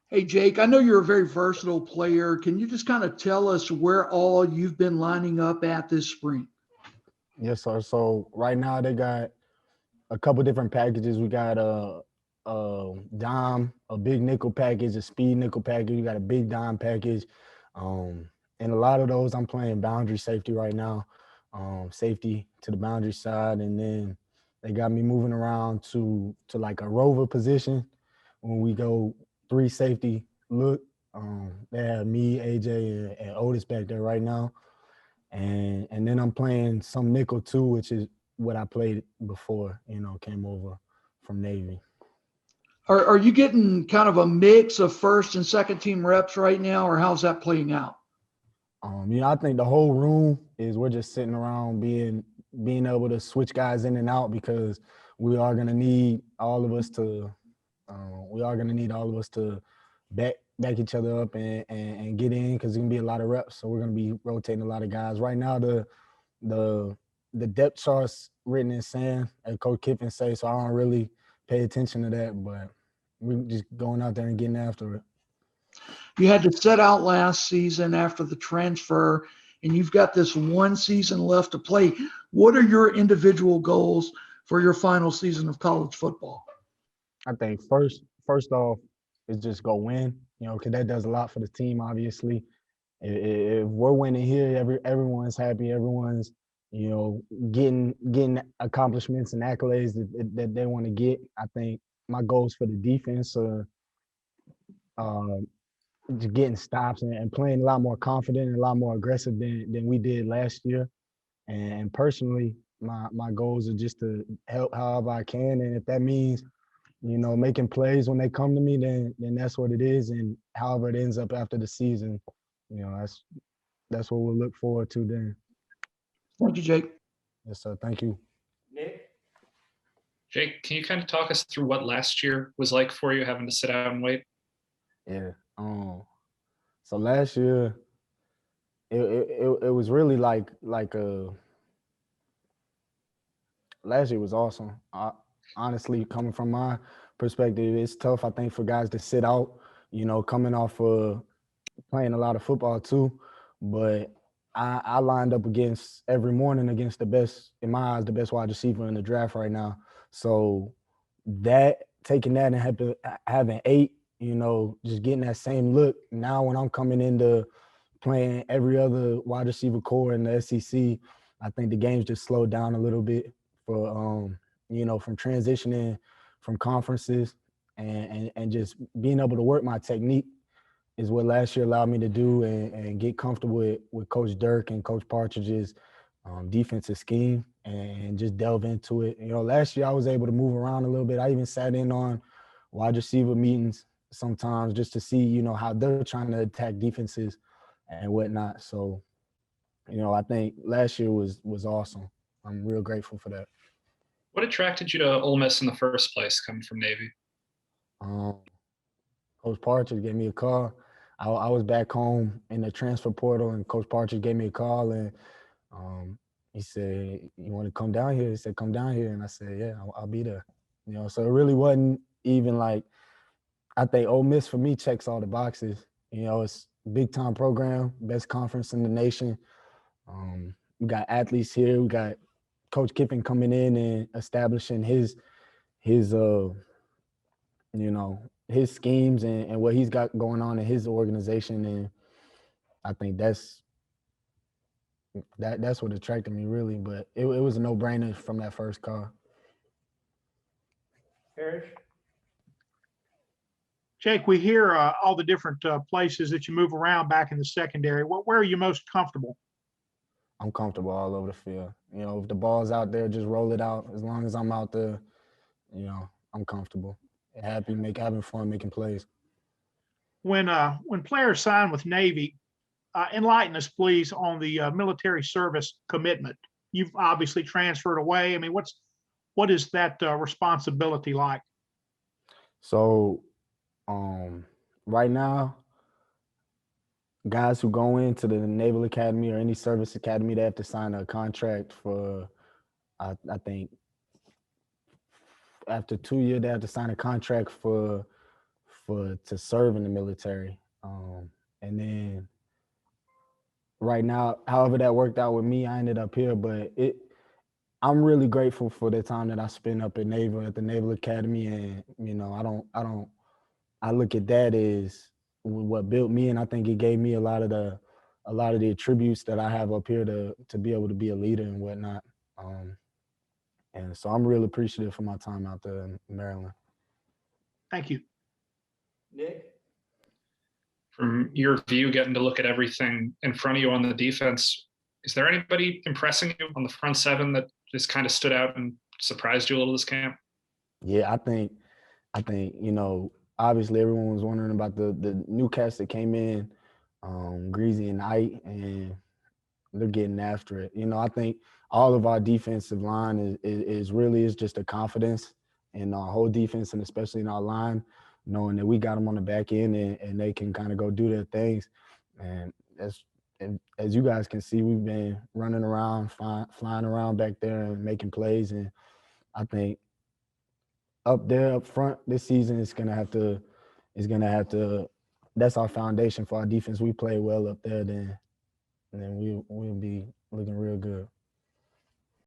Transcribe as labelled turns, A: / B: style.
A: Hey, Jake, I know you're a very versatile player. Can you just kind of tell us where all you've been lining up at this spring?
B: Yes, sir. So right now they got a couple different packages. We got a dime, a big nickel package, a speed nickel package. We got a big dime package, um, and a lot of those I'm playing boundary safety right now, safety to the boundary side, and then they got me moving around to like a rover position when we go three safety look. They have me, AJ, and Otis back there right now, and then I'm playing some nickel too, which is what I played before. Came over from Navy.
A: Are you getting kind of a mix of first and second team reps right now, or how's that playing out?
B: I think the whole room is we're just sitting around being able to switch guys in and out because we are gonna need all of us to we are gonna need all of us to back each other up and get in because it's gonna be a lot of reps. So we're gonna be rotating a lot of guys. Right now the the depth charts written in sand, as Coach Kiffin say, so I don't really pay attention to that, but we're just going out there and getting after it.
A: You had to set out last season after the transfer, and you've got this one season left to play. What are your individual goals for your final season of college football?
B: I think first off is just go win, because that does a lot for the team. Obviously, if we're winning here, everyone's happy. Everyone's getting accomplishments and accolades that they want to get. I think my goals for the defense are uh, just getting stops and playing a lot more confident and a lot more aggressive than we did last year. And personally, my goals are just to help however I can, and if that means making plays when they come to me, then that's what it is. And however it ends up after the season, that's what we'll look forward to then.
A: Thank you, Jake.
B: Yes, sir. Thank you.
C: Nick?
D: Jake, can you kind of talk us through what last year was like for you having to sit out and wait?
B: Yeah. So last year, it was really like last year was awesome. Honestly, coming from my perspective, it's tough. I think for guys to sit out, coming off playing a lot of football too, but I lined up against every morning against the best in my eyes, the best wide receiver in the draft right now. So that taking that and having eight, just getting that same look. Now when I'm coming into playing every other wide receiver core in the SEC, I think the game's just slowed down a little bit for from transitioning from conferences and just being able to work my technique is what last year allowed me to do and get comfortable with Coach Dirk and Coach Partridge's defensive scheme and just delve into it. Last year I was able to move around a little bit. I even sat in on wide receiver meetings sometimes just to see, how they're trying to attack defenses and whatnot. So, I think last year was awesome. I'm real grateful for that.
D: What attracted you to Ole Miss in the first place, coming from Navy?
B: Um, Coach Partridge gave me a call. I was back home in the transfer portal, and Coach Partridge gave me a call, and um, he said, "You want to come down here?" He said, "Come down here," and I said, "Yeah, I'll be there." So it really wasn't even like I think Ole Miss for me checks all the boxes. It's big time program, best conference in the nation. We got athletes here. We got Coach Kiffin coming in and establishing his his schemes and what he's got going on in his organization. And I think that's what attracted me really. But it was a no brainer from that first call.
C: Parrish?
E: Jake, we hear all the different places that you move around back in the secondary. Where are you most comfortable?
B: I'm comfortable all over the field. If the ball's out there, just roll it out. As long as I'm out there, I'm comfortable. Having fun making plays.
E: When players sign with Navy, enlighten us, please, on the military service commitment. You've obviously transferred away. I mean, what is that responsibility like?
B: So right now, guys who go into the Naval Academy or any service academy, they have to sign a contract for I think after 2 years they have to sign a contract to serve in the military. And then right now, however that worked out with me, I ended up here, but I'm really grateful for the time that I spent up at the Naval Academy. And, you know, I look at that as what built me. And I think it gave me a lot of the attributes that I have up here to be able to be a leader and whatnot. And so I'm real appreciative for my time out there in Maryland.
E: Thank you.
A: Nick?
D: From your view, getting to look at everything in front of you on the defense, is there anybody impressing you on the front seven that just kind of stood out and surprised you a little this camp?
B: Yeah, I think, you know, obviously everyone was wondering about the new cast that came in, Greasy and Ike, and they're getting after it. You know, I think all of our defensive line is really just a confidence in our whole defense, and especially in our line, knowing that we got them on the back end and they can kind of go do their things. And as you guys can see, we've been running around, flying around back there and making plays. And I think up there up front this season is gonna have to that's our foundation for our defense. We play well up there, then we'll be looking real good.